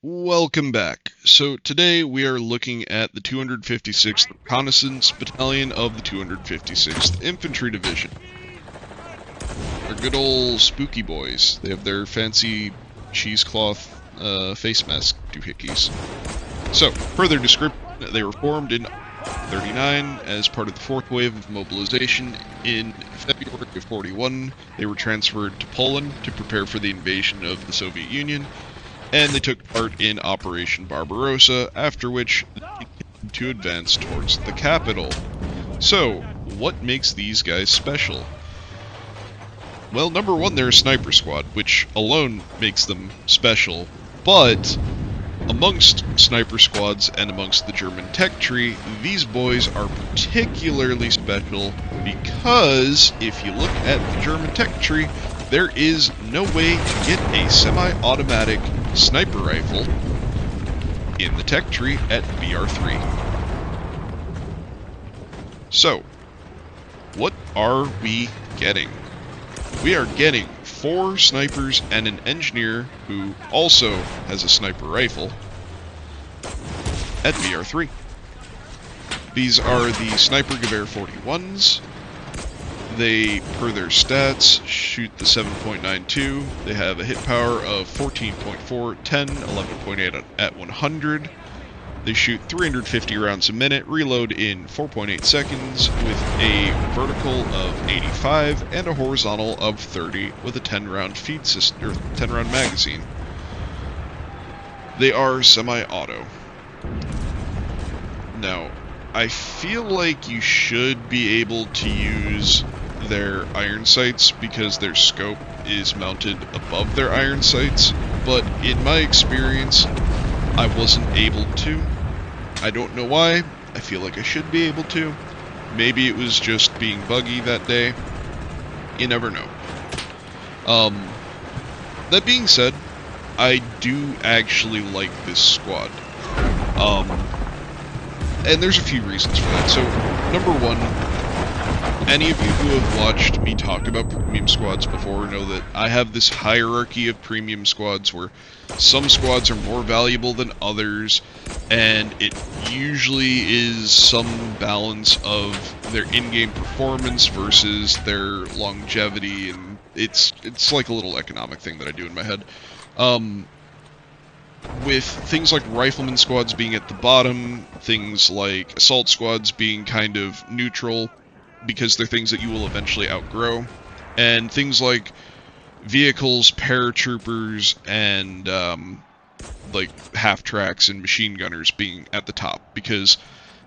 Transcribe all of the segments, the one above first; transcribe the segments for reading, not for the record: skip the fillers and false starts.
Welcome back. So today we are looking at the 256th Reconnaissance Battalion of the 256th Infantry Division. They're good old spooky boys. They have their fancy cheesecloth face mask doohickeys. So, further description, they were formed in 39 as part of the fourth wave of mobilization. In February of 41, they were transferred to Poland to prepare for the invasion of the Soviet Union, and they took part in Operation Barbarossa, after which they continued to advance towards the capital. So, what makes these guys special? Well, number one, they're a sniper squad, which alone makes them special, but amongst sniper squads and amongst the German tech tree, these boys are particularly special because if you look at the German tech tree, there is no way to get a semi-automatic sniper rifle in the tech tree at BR3. So, what are we getting? We are getting 4 snipers and an engineer who also has a sniper rifle at BR3. These are the Sniper Gewehr 41s. They, per their stats, shoot the 7.92. They have a hit power of 14.4, 10, 11.8 at 100. They shoot 350 rounds a minute, reload in 4.8 seconds, with a vertical of 85 and a horizontal of 30, with a 10-round feed system, or 10-round magazine. They are semi-auto. Now, I feel like you should be able to use their iron sights because their scope is mounted above their iron sights, but in my experience, I wasn't able to. I don't know why. I feel like I should be able to. Maybe it was just being buggy that day. You never know. That being said, I do actually like this squad. And there's a few reasons for that. So, number one, any of you who have watched me talk about premium squads before know that I have this hierarchy of premium squads where some squads are more valuable than others, and it usually is some balance of their in-game performance versus their longevity, and it's like a little economic thing that I do in my head. With things like rifleman squads being at the bottom, things like assault squads being kind of neutral, because they're things that you will eventually outgrow, and things like vehicles, paratroopers, and like half-tracks and machine gunners being at the top, because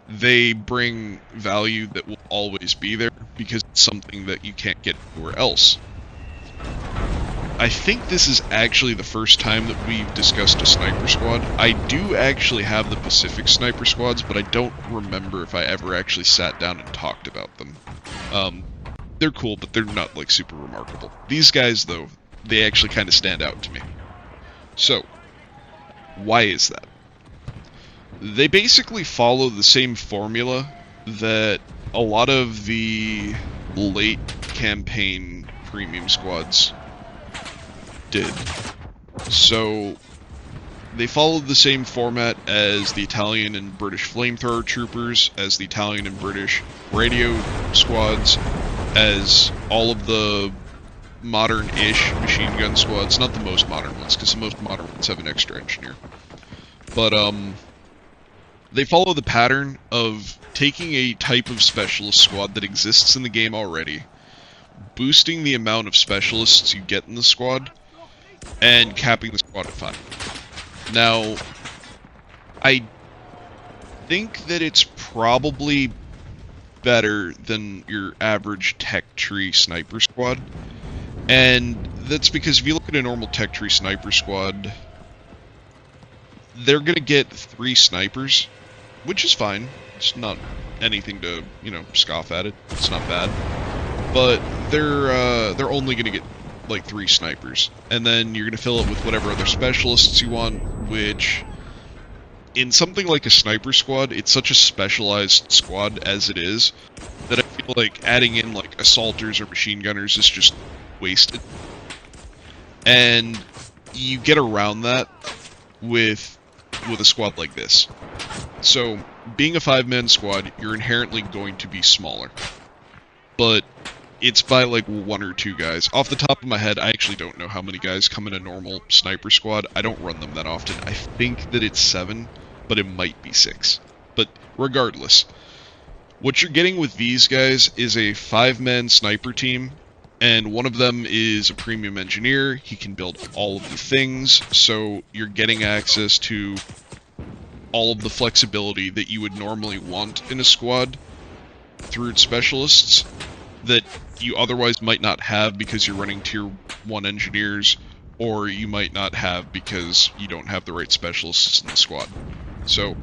they bring value that will always be there, because it's something that you can't get anywhere else. I think this is actually the first time that we've discussed a sniper squad. I do actually have the Pacific sniper squads, but I don't remember if I ever actually sat down and talked about them. They're cool, but they're not, like, super remarkable. These guys, though, they actually kind of stand out to me. So, why is that? They basically follow the same formula that a lot of the late campaign premium squads did. So, they followed the same format as the Italian and British flamethrower troopers, as the Italian and British radio squads, as all of the modern-ish machine gun squads. Not the most modern ones, because the most modern ones have an extra engineer. But, they follow the pattern of taking a type of specialist squad that exists in the game already, boosting the amount of specialists you get in the squad, and capping the squad at 5. Now, I think that it's probably better than your average tech tree sniper squad, and that's because if you look at a normal tech tree sniper squad, they're gonna get 3 snipers, which is fine. It's not anything to, scoff at it. It's not bad. But they're only gonna get like 3 snipers, and then you're gonna fill it with whatever other specialists you want, which in something like a sniper squad, it's such a specialized squad as it is, that I feel like adding in like assaulters or machine gunners is just wasted. And you get around that with a squad like this. So, being a 5-man squad, you're inherently going to be smaller. But it's by like 1 or 2 guys. Off the top of my head, I actually don't know how many guys come in a normal sniper squad. I don't run them that often. I think that it's 7, but it might be 6. But regardless, what you're getting with these guys is a 5-man sniper team, and one of them is a premium engineer. He can build all of the things, so you're getting access to all of the flexibility that you would normally want in a squad through its specialists that you otherwise might not have because you're running tier 1 engineers, or you might not have because you don't have the right specialists in the squad. So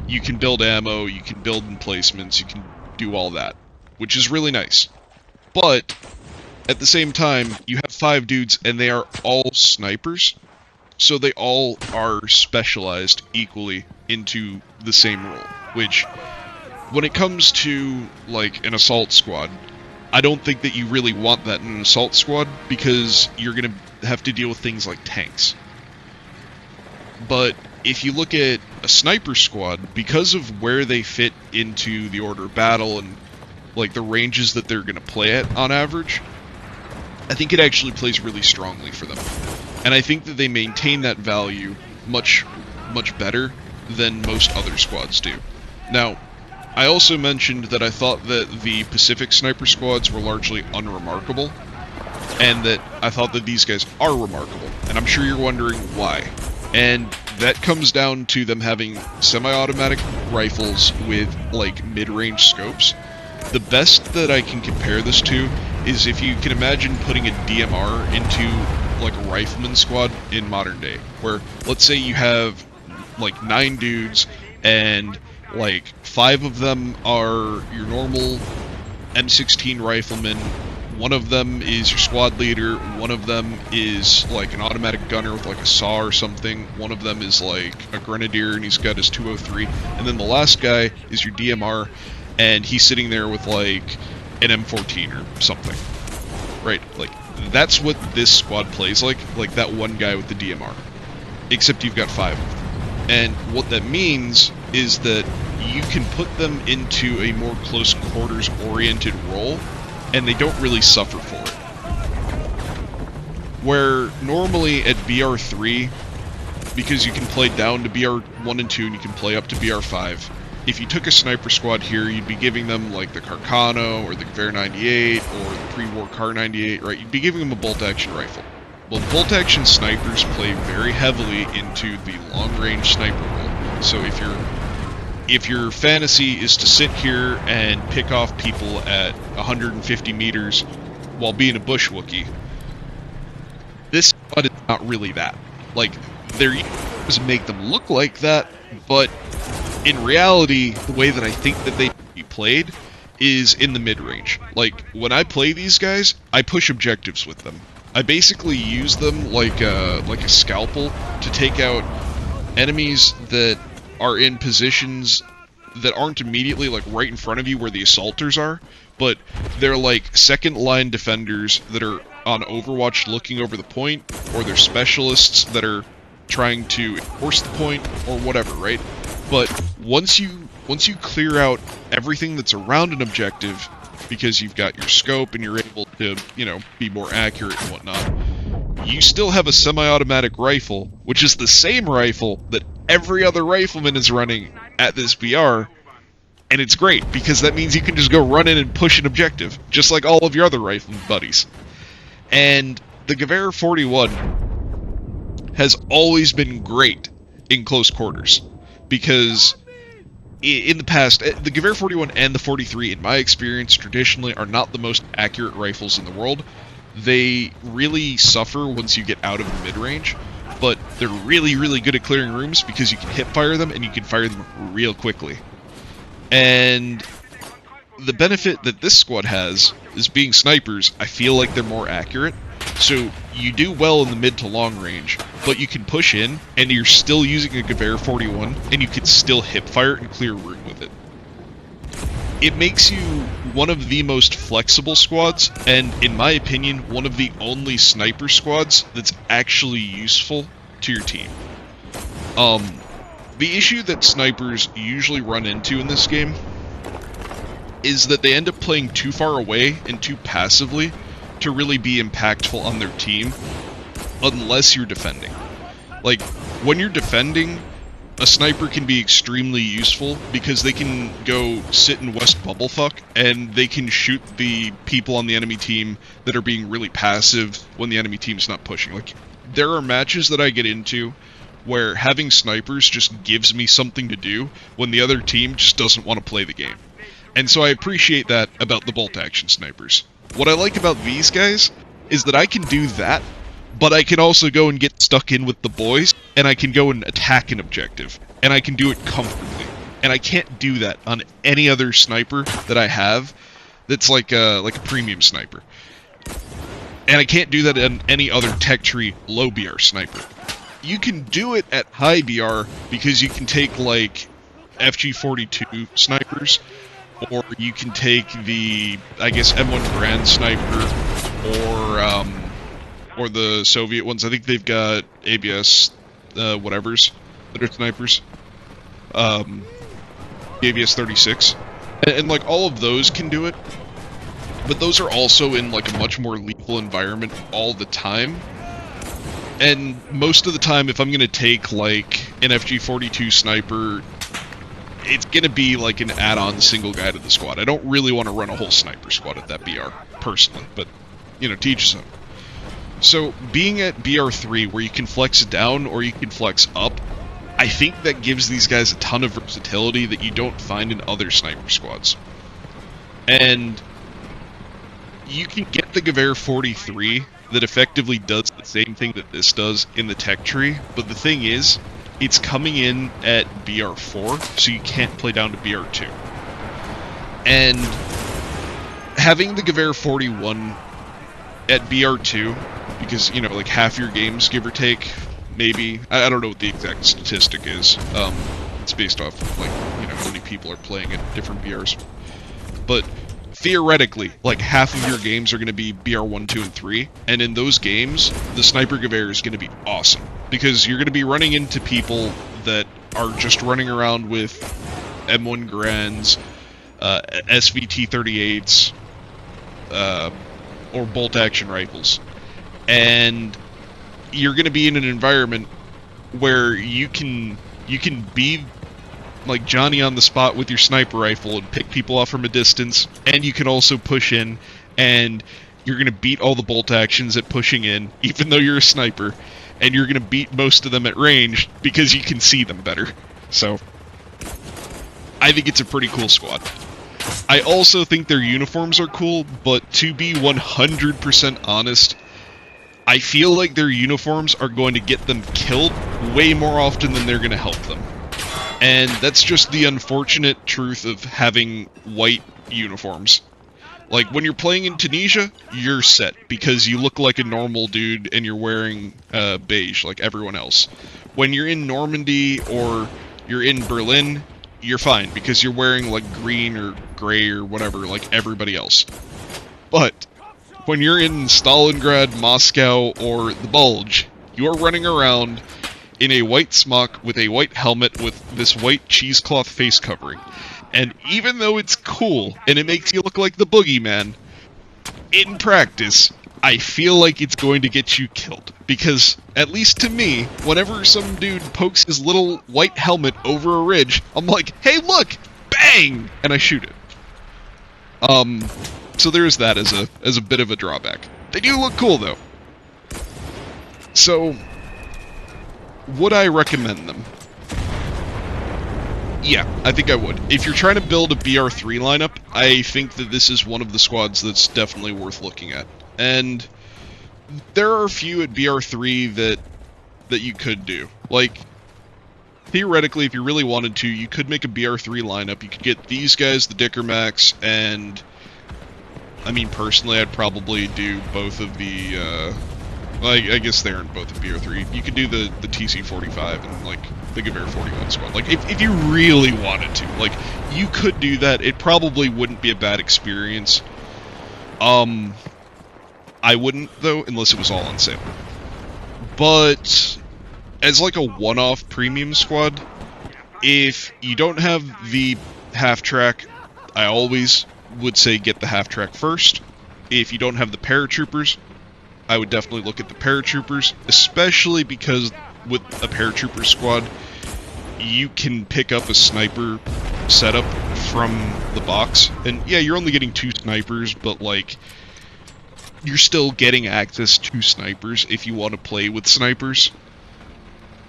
you can build ammo, you can build emplacements, you can do all that, which is really nice. But at the same time, you have 5 dudes and they are all snipers, so they all are specialized equally into the same role, which when it comes to like an assault squad, I don't think that you really want that in an assault squad because you're going to have to deal with things like tanks. But if you look at a sniper squad, because of where they fit into the order of battle and like the ranges that they're going to play at on average, I think it actually plays really strongly for them. And I think that they maintain that value much better than most other squads do. Now, I also mentioned that I thought that the Pacific sniper squads were largely unremarkable, and that I thought that these guys are remarkable, and I'm sure you're wondering why. And that comes down to them having semi-automatic rifles with, like, mid-range scopes. The best that I can compare this to is if you can imagine putting a DMR into, like, a rifleman squad in modern day, where, let's say you have, like, 9 dudes, and like 5 of them are your normal M16 riflemen, 1 of them is your squad leader, 1 of them is like an automatic gunner with like a saw or something, 1 of them is like a grenadier and he's got his 203, and then the last guy is your DMR and he's sitting there with like an M14 or something. Right, like that's what this squad plays like that one guy with the DMR. Except you've got 5 of them. And what that means is that you can put them into a more close quarters oriented role, and they don't really suffer for it. Where normally at BR3, because you can play down to BR1 and 2 and you can play up to BR5, if you took a sniper squad here, you'd be giving them like the Carcano or the Gewehr 98 or the pre-war Car 98, right? You'd be giving them a bolt-action rifle. Well, bolt-action snipers play very heavily into the long-range sniper role. So if your fantasy is to sit here and pick off people at 150 meters while being a bush Wookiee, this squad is not really that. Like, they're used to make them look like that, but in reality, the way that I think that they be played is in the mid-range. Like, when I play these guys, I push objectives with them. I basically use them like a scalpel to take out enemies that are in positions that aren't immediately like right in front of you where the assaulters are, but they're like second line defenders that are on Overwatch looking over the point, or they're specialists that are trying to enforce the point or whatever, right? But once you clear out everything that's around an objective, because you've got your scope and you're able to, you know, be more accurate and whatnot, you still have a semi-automatic rifle, which is the same rifle that every other rifleman is running at this BR, and it's great, because that means you can just go run in and push an objective, just like all of your other rifleman buddies. And the Gewehr 41 has always been great in close quarters, because in the past, the Gewehr 41 and the 43, in my experience, traditionally are not the most accurate rifles in the world. They really suffer once you get out of the mid-range, but they're really, really good at clearing rooms because you can hip-fire them and you can fire them real quickly. And the benefit that this squad has is, being snipers, I feel like they're more accurate. So you do well in the mid to long range, but you can push in, and you're still using a Gewehr 41, and you can still hip fire and clear room with it. It makes you one of the most flexible squads, and in my opinion, one of the only sniper squads that's actually useful to your team. The issue that snipers usually run into in this game is that they end up playing too far away and too passively to really be impactful on their team unless you're defending. Like, when you're defending, a sniper can be extremely useful because they can go sit in West Bubblefuck and they can shoot the people on the enemy team that are being really passive when the enemy team's not pushing. Like, there are matches that I get into where having snipers just gives me something to do when the other team just doesn't want to play the game. And so I appreciate that about the bolt-action snipers. What I like about these guys is that I can do that, but I can also go and get stuck in with the boys, and I can go and attack an objective, and I can do it comfortably. And I can't do that on any other sniper that I have that's like a premium sniper. And I can't do that on any other tech tree low BR sniper. You can do it at high BR because you can take like FG42 snipers, or you can take the, I guess, M1 Grand sniper, or the Soviet ones. I think they've got ABS, whatevers, that are snipers. ABS 36. And like, all of those can do it. But those are also in like a much more lethal environment all the time. And most of the time, if I'm going to take like an FG42 sniper, it's going to be like an add-on single guy to the squad. I don't really want to run a whole sniper squad at that BR, personally. But, you know, to each his own. So, being at BR3, where you can flex down or you can flex up, I think that gives these guys a ton of versatility that you don't find in other sniper squads. And you can get the Gewehr 43 that effectively does the same thing that this does in the tech tree, but the thing is, it's coming in at BR4, so you can't play down to BR2. And having the Gewehr 41 at BR2, because, you know, like half your games, give or take, maybe, I don't know what the exact statistic is, it's based off of, like, you know, how many people are playing at different BRs, but theoretically, like, half of your games are going to be BR 1, 2, and 3, and in those games, the Sniper Gewehr is going to be awesome, because you're going to be running into people that are just running around with M1 Grands, SVT 38s, or bolt-action rifles, and you're going to be in an environment where you can be like Johnny on the spot with your sniper rifle and pick people off from a distance, and you can also push in, and you're going to beat all the bolt actions at pushing in, even though you're a sniper, and you're going to beat most of them at range because you can see them better. So, I think it's a pretty cool squad. I also think their uniforms are cool, but to be 100% honest, I feel like their uniforms are going to get them killed way more often than they're going to help them. And that's just the unfortunate truth of having white uniforms. Like, when you're playing in Tunisia, you're set, because you look like a normal dude and you're wearing beige like everyone else. When you're in Normandy or you're in Berlin, you're fine, because you're wearing like green or gray or whatever like everybody else. But when you're in Stalingrad, Moscow, or the Bulge, you're running around in a white smock with a white helmet with this white cheesecloth face covering. And even though it's cool and it makes you look like the boogeyman, in practice, I feel like it's going to get you killed. Because, at least to me, whenever some dude pokes his little white helmet over a ridge, I'm like, hey look! Bang! And I shoot it. So there's that as a bit of a drawback. They do look cool though. So, would I recommend them? Yeah, I think I would. If you're trying to build a BR3 lineup, I think that this is one of the squads that's definitely worth looking at. And there are a few at BR3 that you could do. Like, theoretically, if you really wanted to, you could make a BR3 lineup. You could get these guys, the Dickermax, and I mean, personally, I'd probably do both of the, I guess they aren't both in BR3. You could do the TC-45 and, like, the Gewehr 41 squad. Like, if you really wanted to, like, you could do that. It probably wouldn't be a bad experience. I wouldn't, though, unless it was all on sale. But as like a one-off premium squad, if you don't have the half-track, I always would say get the half-track first. If you don't have the paratroopers, I would definitely look at the paratroopers, especially because with a paratrooper squad, you can pick up a sniper setup from the box. And yeah, you're only getting 2 snipers, but like, you're still getting access to snipers if you want to play with snipers.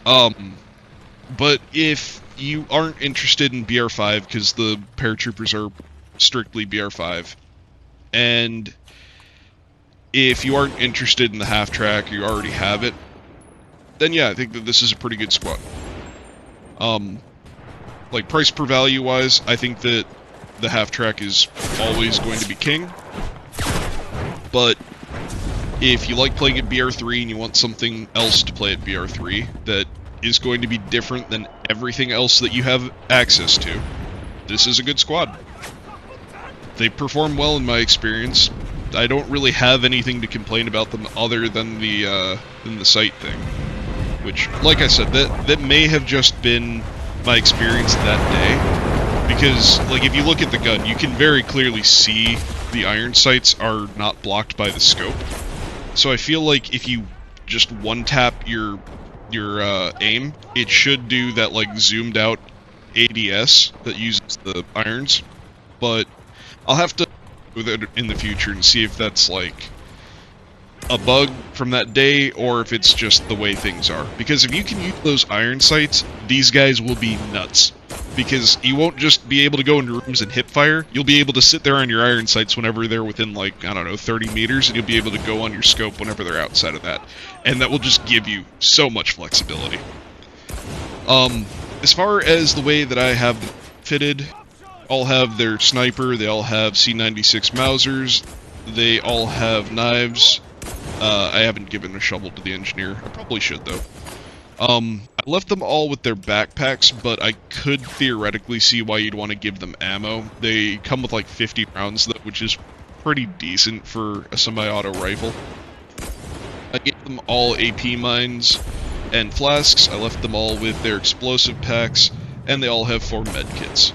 But if you aren't interested in BR5, because the paratroopers are strictly BR5, and if you aren't interested in the half-track, or you already have it, then yeah, I think that this is a pretty good squad. Like, price per value wise, I think that the half-track is always going to be king. But if you like playing at BR3 and you want something else to play at BR3 that is going to be different than everything else that you have access to, this is a good squad. They perform well in my experience. I don't really have anything to complain about them other than the sight thing. Which, like I said, that may have just been my experience that day. Because, like, if you look at the gun, you can very clearly see the iron sights are not blocked by the scope. So I feel like if you just one-tap your aim, it should do that, like, zoomed-out ADS that uses the irons. But I'll have to with it in the future and see if that's like a bug from that day or if it's just the way things are. Because if you can use those iron sights, these guys will be nuts. Because you won't just be able to go into rooms and hip fire, you'll be able to sit there on your iron sights whenever they're within, like, I don't know, 30 meters, and you'll be able to go on your scope whenever they're outside of that. And that will just give you so much flexibility. As far as the way that I have them fitted, all have their sniper, they all have C96 Mausers, they all have knives. I haven't given a shovel to the engineer. I probably should, though. I left them all with their backpacks, but I could theoretically see why you'd want to give them ammo. They come with like 50 rounds, which is pretty decent for a semi-auto rifle. I gave them all AP mines and flasks. I left them all with their explosive packs, and they all have 4 med kits.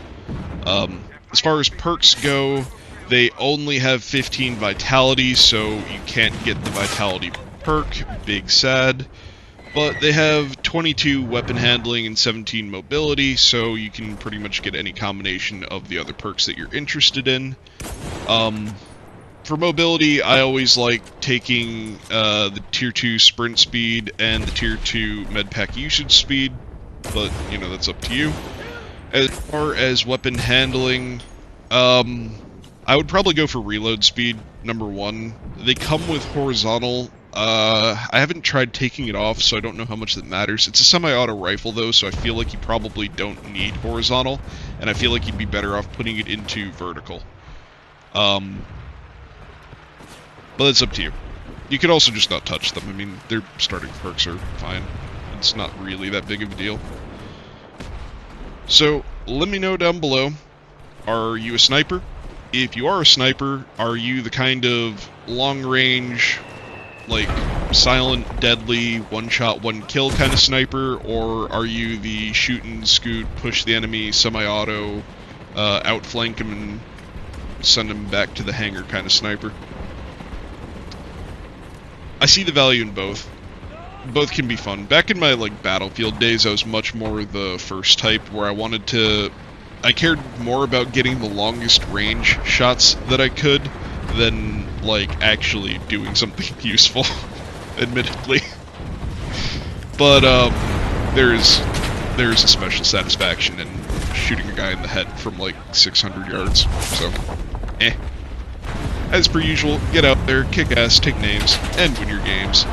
As far as perks go, they only have 15 vitality, so you can't get the vitality perk, big sad. But they have 22 weapon handling and 17 mobility, so you can pretty much get any combination of the other perks that you're interested in. For mobility, I always like taking the tier 2 sprint speed and the tier 2 medpack usage speed, but, you know, that's up to you. As far as weapon handling, I would probably go for reload speed, number 1. They come with horizontal. I haven't tried taking it off, so I don't know how much that matters. It's a semi-auto rifle, though, so I feel like you probably don't need horizontal, and I feel like you'd be better off putting it into vertical. But it's up to you. You could also just not touch them. I mean, their starting perks are fine. It's not really that big of a deal. So, let me know down below, are you a sniper? If you are a sniper, are you the kind of long-range, like, silent, deadly, one-shot, one-kill kind of sniper, or are you the shoot and scoot, push the enemy, semi-auto, outflank him and send him back to the hangar kind of sniper? I see the value in both. Both can be fun. Back in my, like, Battlefield days, I was much more the first type, where I cared more about getting the longest range shots that I could than, like, actually doing something useful, admittedly. But, there's a special satisfaction in shooting a guy in the head from, like, 600 yards, so, As per usual, get out there, kick ass, take names, and win your games.